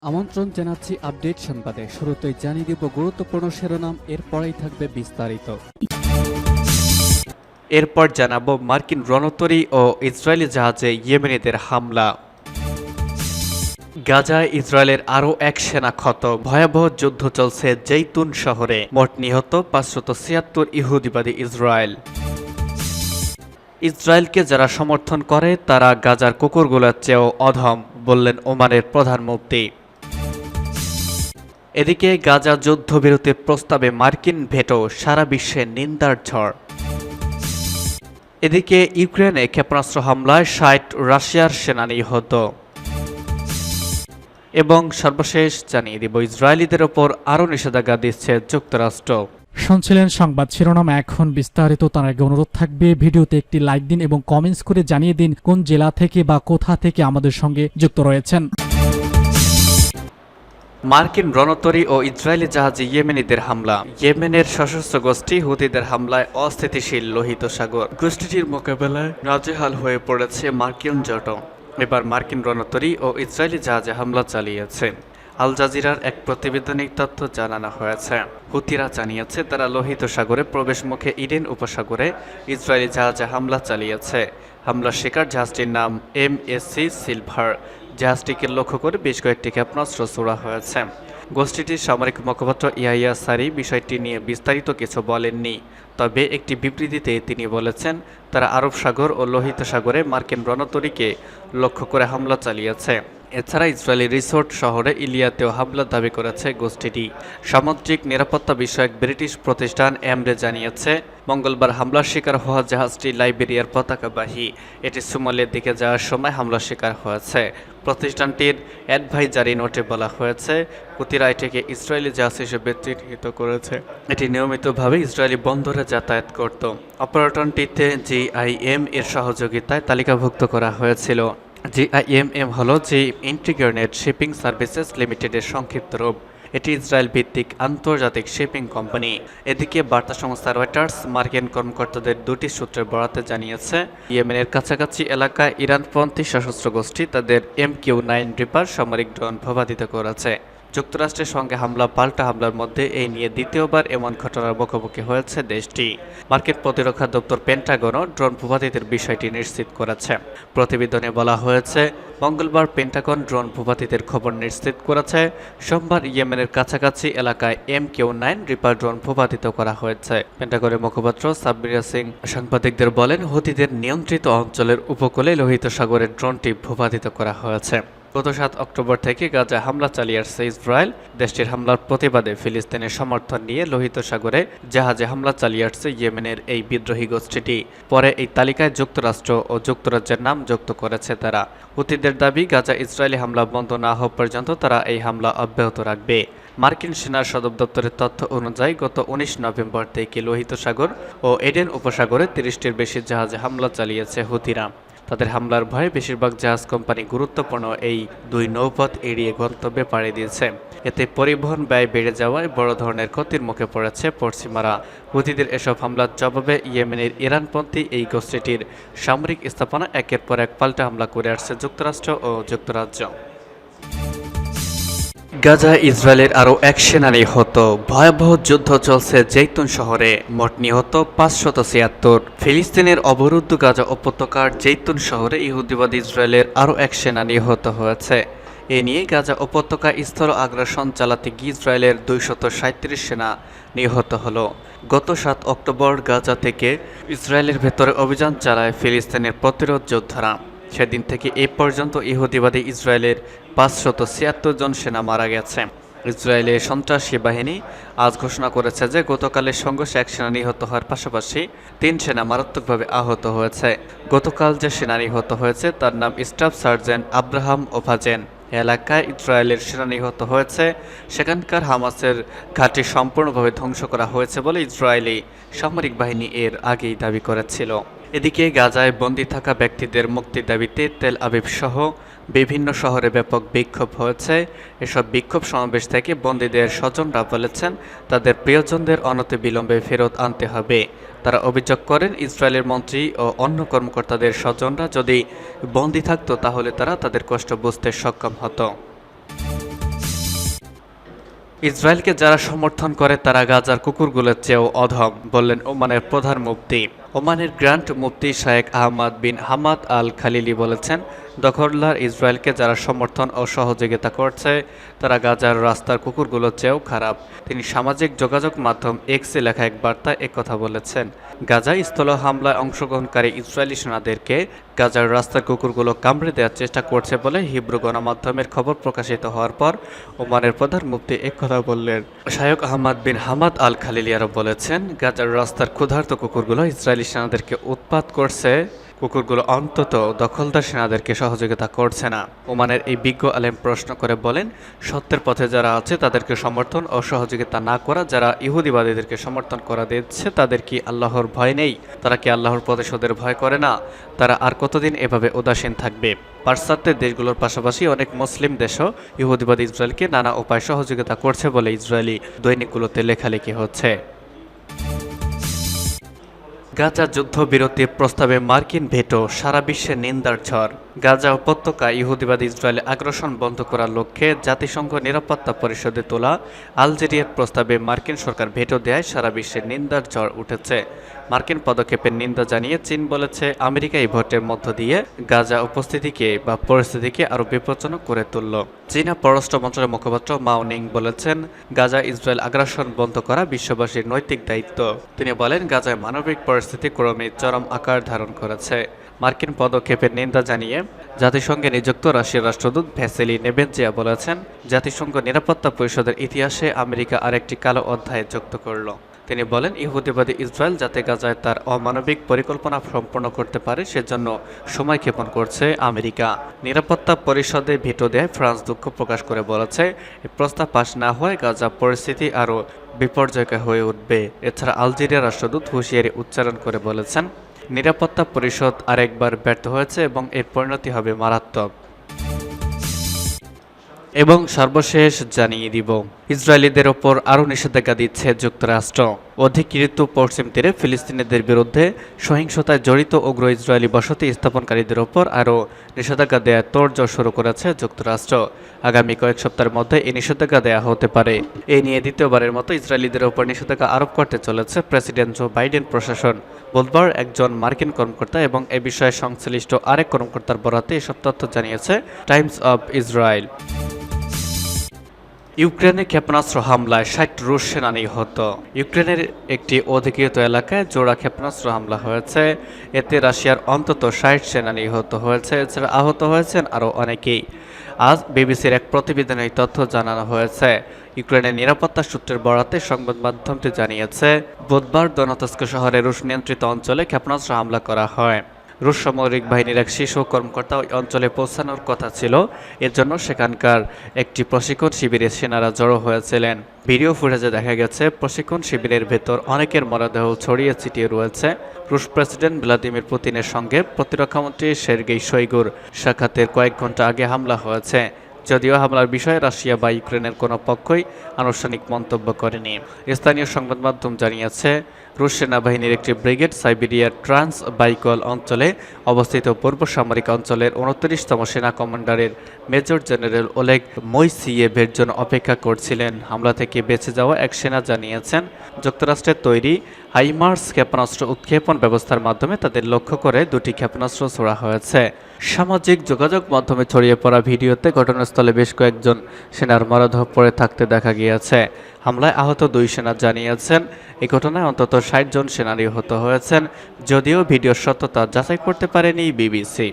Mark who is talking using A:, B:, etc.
A: আমন্ত্রণ জানাচ্ছি আপডেট সংবাদে। শুরুতেই জানিয়ে দিব গুরুত্বপূর্ণ শিরোনাম, এরপরেই থাকবে বিস্তারিত।
B: এরপর জানাবো মার্কিন রণতরী ও ইসরায়েলি জাহাজে ইয়েমেনিদের হামলা। গাজায় ইসরায়েলের আরও এক সেনা ক্ষত, ভয়াবহ যুদ্ধ চলছে জৈতুন শহরে, মোট নিহত 576 ইহুদিবাদী ইসরায়েল। ইসরায়েলকে যারা সমর্থন করে তারা গাজার কুকুরগুলোর চেয়েও অধম, বললেন ওমানের প্রধানমন্ত্রী। এদিকে গাজা যুদ্ধবিরতির প্রস্তাবে মার্কিন ভেটো, সারা বিশ্বে নিন্দার ঝড়। এদিকে ইউক্রেনে ক্ষেপণাস্ত্র হামলায় 60 রাশিয়ার সেনা নিহত। এবং সর্বশেষ জানিয়ে দিব ইসরায়েলিদের ওপর আরও নিষেধাজ্ঞা দিচ্ছে যুক্তরাষ্ট্র।
C: শুনছিলেন সংবাদ শিরোনাম, এখন বিস্তারিত। তার আগে অনুরোধ থাকবে ভিডিওতে একটি লাইক দিন এবং কমেন্টস করে জানিয়ে দিন কোন জেলা থেকে বা কোথা থেকে আমাদের সঙ্গে যুক্ত রয়েছেন।
B: মার্কিন রণতরী ও ইসরায়েলি জাহাজে ইয়েমেনিদের হামলা। ইয়েমেনের সশস্ত্র গোষ্ঠী হুতিদের হামলায় অস্থিতিশীল লোহিত সাগর। গোষ্ঠীটির মোকাবেলায় নাজেহাল হয়ে পড়েছে মার্কিন জোট। এবার মার্কিন রণতরী ও ইসরায়েলি জাহাজে হামলা চালিয়েছে। আল জাজিরার এক প্রতিবেদনে তথ্য জানানো হয়েছে। হুতিরা জানিয়েছে তারা লোহিত সাগরে প্রবেশমুখে ইডেন উপসাগরে ইসরায়েলি জাহাজে হামলা চালিয়েছে। হামলার শিকার জাহাজটির নাম MSC সিলভার। জাহাজটিকে লক্ষ্য করে বেশ কয়েকটি ক্ষেপণাস্ত্র ছোড়া হয়েছে। গোষ্ঠীটির সামরিক মুখপাত্র ইয়াহিয়া সারি বিষয়টি নিয়ে বিস্তারিত কিছু বলেননি, তবে একটি বিবৃতিতে তিনি বলেছেন তারা আরব সাগর ও লোহিত সাগরে মার্কিন রণতরীকে লক্ষ্য করে হামলা চালিয়েছে। এছাড়া ইসরায়েলি রিসোর্ট শহরে ইলিয়াতেও হামলার দাবি করেছে গোষ্ঠীটি। সামুদ্রিক নিরাপত্তা বিষয়ক ব্রিটিশ প্রতিষ্ঠান এমরে জানিয়েছে মঙ্গলবার হামলার শিকার হওয়া জাহাজটি লাইবেরিয়ার পতাকাবাহী। এটি সোমালিয়ার দিকে যাওয়ার সময় হামলার শিকার হয়েছে। প্রতিষ্ঠানটির অ্যাডভাইজারি নোটে বলা হয়েছে হুতিরা এটিকে ইসরায়েলি জাহাজ হিসেবে চিহ্নিত করেছে। এটি নিয়মিতভাবে ইসরায়েলি বন্দরে যাতায়াত করত। অপারেটরটিতে GIM এর সহযোগিতায় তালিকাভুক্ত করা হয়েছিল। GIMM হল ইন্টিগ্রেটেড শিপিং সার্ভিসেস লিমিটেডের সংক্ষিপ্ত রূপ। এটি ইসরায়েল ভিত্তিক আন্তর্জাতিক শিপিং কোম্পানি। এদিকে বার্তা সংস্থা রয়টার্স মার্কিন কর্মকর্তাদের দুটি সূত্রের বরাতে জানিয়েছে ইয়েমেনের কাছাকাছি এলাকায় ইরানপন্থী সশস্ত্র গোষ্ঠী তাদের MQ-9 রিপার সামরিক ড্রোন ভূপাতিত করেছে। যুক্তরাষ্ট্রের সঙ্গে পাল্টা হামলার মধ্যে এই নিয়ে দ্বিতীয়বার এমন ঘটনার মুখোমুখি হয়েছে দেশটি। মার্কিন প্রতিরক্ষা দপ্তর পেন্টাগনও ড্রোন ভূপাতিতের বিষয়টি নিশ্চিত করেছে। প্রতিবেদনে বলা হয়েছে মঙ্গলবার পেন্টাগন ড্রোন ভূপাতিতের খবর নিশ্চিত করেছে। সোমবার ইয়েমেনের কাছাকাছি এলাকায় MQ-9 রিপার ড্রোন ভূপাতিত করা হয়েছে। পেন্টাগনের মুখপাত্র সাব্বিরা সিং সাংবাদিকদের বলেন হুতিদের নিয়ন্ত্রিত অঞ্চলের উপকূলে লোহিত সাগরের ড্রোনটি ভূপাতিত করা হয়েছে। গত 7 অক্টোবর থেকে গাজায় হামলা চালিয়ে আসছে ইসরায়েল। দেশটির হামলার প্রতিবাদে ফিলিস্তিনের সমর্থন নিয়ে লোহিত সাগরে জাহাজে হামলা চালিয়ে আসছে ইয়েমেনের এই বিদ্রোহী গোষ্ঠীটি। পরে এই তালিকায় যুক্তরাষ্ট্র ও যুক্তরাজ্যের নাম যুক্ত করেছে তারা। হুতিদের দাবি গাজা ইসরায়েলি হামলা বন্ধ না হওয়া পর্যন্ত তারা এই হামলা অব্যাহত রাখবে। মার্কিন সেনার সদর দপ্তরের তথ্য অনুযায়ী গত 19 নভেম্বর থেকে লোহিত সাগর ও এডেন উপসাগরে 30টির বেশি জাহাজে হামলা চালিয়েছে হুতিরা। তাদের হামলার ভয়ে বেশিরভাগ জাহাজ কোম্পানি গুরুত্বপূর্ণ এই দুই নৌপথ এড়িয়ে গন্তব্যে পাড়ি দিয়েছে। এতে পরিবহন ব্যয় বেড়ে যাওয়ায় বড় ধরনের ক্ষতির মুখে পড়েছে পশ্চিমারা। হুতিদের এসব হামলার জবাবে ইয়েমেনের ইরানপন্থী এই গোষ্ঠীটির সামরিক স্থাপনা একের পর এক পাল্টা হামলা করে আসছে যুক্তরাষ্ট্র ও যুক্তরাজ্য। গাজা ইসরায়েলের আরও এক সেনা নিহত, ভয়াবহ যুদ্ধ চলছে জৈতুন শহরে, মোট নিহত 576। ফিলিস্তিনের অবরুদ্ধ গাজা উপত্যকার জৈতুন শহরে ইহুদিবাদী ইসরায়েলের আরও এক সেনা নিহত হয়েছে। এ নিয়ে গাজা উপত্যকায় স্থল আগ্রাসন চালাতে গিয়ে ইসরায়েলের 237 সেনা নিহত হলো। গত 7 অক্টোবর গাজা থেকে ইসরায়েলের ভেতরে অভিযান চালায় ফিলিস্তিনের প্রতিরোধ যোদ্ধারা। সেদিন থেকে এ পর্যন্ত ইহুদিবাদী ইসরায়েলের 576 জন সেনা মারা গেছে। ইসরায়েলের সন্ত্রাসী বাহিনী আজ ঘোষণা করেছে যে গতকালের সংঘর্ষে এক সেনা নিহত হওয়ার পাশাপাশি 3 সেনা মারাত্মকভাবে আহত হয়েছে। গতকাল যে সেনা নিহত হয়েছে তার নাম স্টাফ সার্জেন্ট আব্রাহাম ওভাজেন। এলাকায় ইসরায়েলের সেনা নিহত হয়েছে। সেখানকার হামাসের ঘাঁটি সম্পূর্ণভাবে ধ্বংস করা হয়েছে বলে ইসরায়েলি সামরিক বাহিনী এর আগেই দাবি করেছিল। এদিকে গাজায় বন্দী থাকা ব্যক্তিদের মুক্তির দাবিতে তেল আবিব সহ বিভিন্ন শহরে ব্যাপক বিক্ষোভ হয়েছে। এসব বিক্ষোভ সমাবেশ থেকে বন্দীদের স্বজনরা বলেছেন তাদের প্রিয়জনদের অনতিবিলম্বে ফেরত আনতে হবে। তারা অভিযোগ করেন ইসরায়েলের মন্ত্রী ও অন্য কর্মকর্তাদের স্বজনরা যদি বন্দী থাকতো তাহলে তারা তাদের কষ্ট বুঝতে সক্ষম হতো। ইসরায়েলকে যারা সমর্থন করে তারা গাজার কুকুরগুলোর চেয়েও অধম, বললেন ওমানের প্রধান মুফতি। ওমানের গ্র্যান্ড মুফতি শায়েখ Ahmad bin Hamad Al Khalili বলেছেন, দখলদার ইসরায়েলকে যারা সমর্থন ও সহযোগিতা করছে তারা গাজার রাস্তার কুকুরগুলোর চেয়েও খারাপ। তিনি সামাজিক যোগাযোগ মাধ্যম এক্সে লেখা এক বার্তায় একথা বলেছেন। গাজা স্থল হামলায় অংশগ্রহণকারী ইসরায়েলি সেনাদেরকে গাজার রাস্তার কুকুরগুলো কামড়ে দেওয়ার চেষ্টা করছে বলে হিব্রু গণমাধ্যমের খবর প্রকাশিত হওয়ার পর ওমানের প্রধান মুফতি একথা বললেন। শায়েখ Ahmad bin Hamad Al Khalili আরও বলেছেন, গাজার রাস্তার ক্ষুধার্ত কুকুরগুলো ইসরায়েলি সেনাদেরকে উৎপাত করছে, কুকুরগুলো অন্তত দখলদার সেনাদেরকে সহযোগিতা করছে না। ওমানের এই বিজ্ঞ আলেম প্রশ্ন করে বলেন, সত্যের পথে যারা আছে তাদেরকে সমর্থন ও সহযোগিতা না করা, যারা ইহুদিবাদীদেরকে সমর্থন করা দিচ্ছে তাদের কি আল্লাহর ভয় নেই? তারা কি আল্লাহর প্রতিশোধের ভয় করে না? তারা আর কতদিন এভাবে উদাসীন থাকবে? পাশ্চাত্যের দেশগুলোর পাশাপাশি অনেক মুসলিম দেশও ইহুদিবাদী ইসরায়েলকে নানা উপায় সহযোগিতা করছে বলে ইসরায়েলি দৈনিকগুলোতে লেখালেখি হচ্ছে। গাজা যুদ্ধবিরতির প্রস্তাবে মার্কিন ভেটো, সারা বিশ্বে নিন্দার ঝড়। গাজা উপত্যকায় ইহুদিবাদী ইসরায়েলে আগ্রাসন বন্ধ করার লক্ষ্যে জাতিসংঘ নিরাপত্তা পরিষদে তোলা আলজেরিয়ার প্রস্তাবে মার্কিন সরকার ভেটো দেয় সারা বিশ্বে নিন্দার ঝড় উঠেছে। মার্কিন পদক্ষেপের নিন্দা জানিয়ে চীন বলেছে, আমেরিকা এই ভোটের মধ্য দিয়ে গাজা উপস্থিতিকে বা পরিস্থিতিকে আরও বিপজ্জনক করে তুলল। চীনা পররাষ্ট্র মন্ত্রণালয়ের মুখপাত্র মাও নিং বলেছেন, গাজা ইসরায়েল আগ্রাসন বন্ধ করা বিশ্ববাসীর নৈতিক দায়িত্ব। তিনি বলেন, গাজায় মানবিক পরিস্থিতি ক্রমে চরম আকার ধারণ করেছে। মার্কিন পদক্ষেপের নিন্দা জানিয়ে জাতিসংঘে নিযুক্ত রাশিয়ার রাষ্ট্রদূত ভ্যাসেলি নেবেনজিয়া বলেছেন, জাতিসংঘ নিরাপত্তা পরিষদের ইতিহাসে আমেরিকা আরেকটি কালো অধ্যায় যুক্ত করল। তিনি বলেন, ইহুদিবাদী ইসরায়েল যাতে গাজায় তার অমানবিক পরিকল্পনা সম্পন্ন করতে পারে সেজন্য সময় ক্ষেপণ করছে আমেরিকা। নিরাপত্তা পরিষদে ভেটো দেয় ফ্রান্স দুঃখ প্রকাশ করে বলেছে, এই প্রস্তাব পাশ না হয় গাজা পরিস্থিতি আরও বিপর্যয়কর হয়ে উঠবে। এছাড়া আলজেরিয়ার রাষ্ট্রদূত হুঁশিয়ারি উচ্চারণ করে বলেছেন, নিরাপত্তা পরিষদ আরেকবার ব্যর্থ হয়েছে এবং এর পরিণতি হবে মারাত্মক। এবং সর্বশেষ জানিয়ে দিব, ইসরায়েলিদের ওপর আরও নিষেধাজ্ঞা দিচ্ছে যুক্তরাষ্ট্র। অধিকৃত পশ্চিম তীরে ফিলিস্তিনিদের বিরুদ্ধে সহিংসতায় জড়িত উগ্র ইসরায়েলি বসতি স্থাপনকারীদের ওপর আরও নিষেধাজ্ঞা দেওয়ার তোড়জোড় শুরু করেছে যুক্তরাষ্ট্র। আগামী কয়েক সপ্তাহের মধ্যে এই নিষেধাজ্ঞা দেওয়া হতে পারে। এই নিয়ে দ্বিতীয়বারের মতো ইসরায়েলিদের ওপর নিষেধাজ্ঞা আরোপ করতে চলেছে প্রেসিডেন্ট জো বাইডেন প্রশাসন। বুধবার একজন মার্কিন কর্মকর্তা এবং এ বিষয়ে সংশ্লিষ্ট আরেক কর্মকর্তার বরাতে এসব তথ্য জানিয়েছে টাইমস অব ইসরায়েল। ইউক্রেনে ক্ষেপণাস্ত্র হামলায় ৬০ রুশ সেনা নিহত। ইউক্রেনের একটি অধিকৃত এলাকায় জোড়া ক্ষেপণাস্ত্র হামলা হয়েছে। এতে রাশিয়ার অন্তত ৬০ সেনা নিহত হয়েছে। এছাড়া আহত হয়েছেন আরও অনেকেই। আজ বিবিসির এক প্রতিবেদনে এই তথ্য জানানো হয়েছে। ইউক্রেনের নিরাপত্তা সূত্রের বরাতে সংবাদ মাধ্যমটি জানিয়েছে, বুধবার দনেৎস্ক শহরের রুশ নিয়ন্ত্রিত অঞ্চলে ক্ষেপণাস্ত্র হামলা করা হয়। রুশ সামরিক বাহিনীর এক শীর্ষ কর্মকর্তা ওই অঞ্চলে পৌঁছানোর কথা ছিল। এর জন্য সেখানকার একটি প্রশিক্ষণ শিবিরে সেনারা জড়ো হয়েছিলেন। ভিডিও ফুটেজে দেখা গেছে প্রশিক্ষণ শিবিরের ভেতর অনেকের মরদেহ ছড়িয়ে ছিটিয়ে রয়েছে। রুশ প্রেসিডেন্ট ভ্লাদিমির পুতিনের সঙ্গে প্রতিরক্ষামন্ত্রী সের্গেই শোইগুর সাক্ষাতের কয়েক ঘন্টা আগে হামলা হয়েছে। যদিও হামলার বিষয়ে রাশিয়া বা ইউক্রেনের কোনো পক্ষই আনুষ্ঠানিক মন্তব্য করেনি। স্থানীয় সংবাদ মাধ্যম জানিয়েছে, রুশ সেনাবাহিনীর একটি ব্রিগেড সাইবেরিয়ার ট্রান্স বাইকল অঞ্চলে অবস্থিত পূর্ব সামরিক অঞ্চলের ২৯তম সেনা কমান্ডারের মেজর জেনারেল ওলেগ মইসিয়েভের জন্য অপেক্ষা করছিলেন। হামলা থেকে বেঁচে যাওয়া এক সেনা জানিয়েছেন, যুক্তরাষ্ট্রের তৈরি হাইমার্স ক্ষেপণাস্ত্র উৎক্ষেপণ ব্যবস্থার মাধ্যমে তাদের লক্ষ্য করে দুটি ক্ষেপণাস্ত্র ছোড়া হয়েছে। সামাজিক যোগাযোগ মাধ্যমে ছড়িয়ে পড়া ভিডিওতে ঘটনাস্থলে বেশ কয়েকজন সেনার মরদেহ পড়ে থাকতে দেখা গিয়েছে। হামলায় আহত ২ সেনা জানিয়েছেন, এই ঘটনায় অন্তত ৬০ জন সেনা নিহত হয়েছেন। যদিও ভিডিওর সত্যতা যাচাই করতে পারেনি বিবিসি।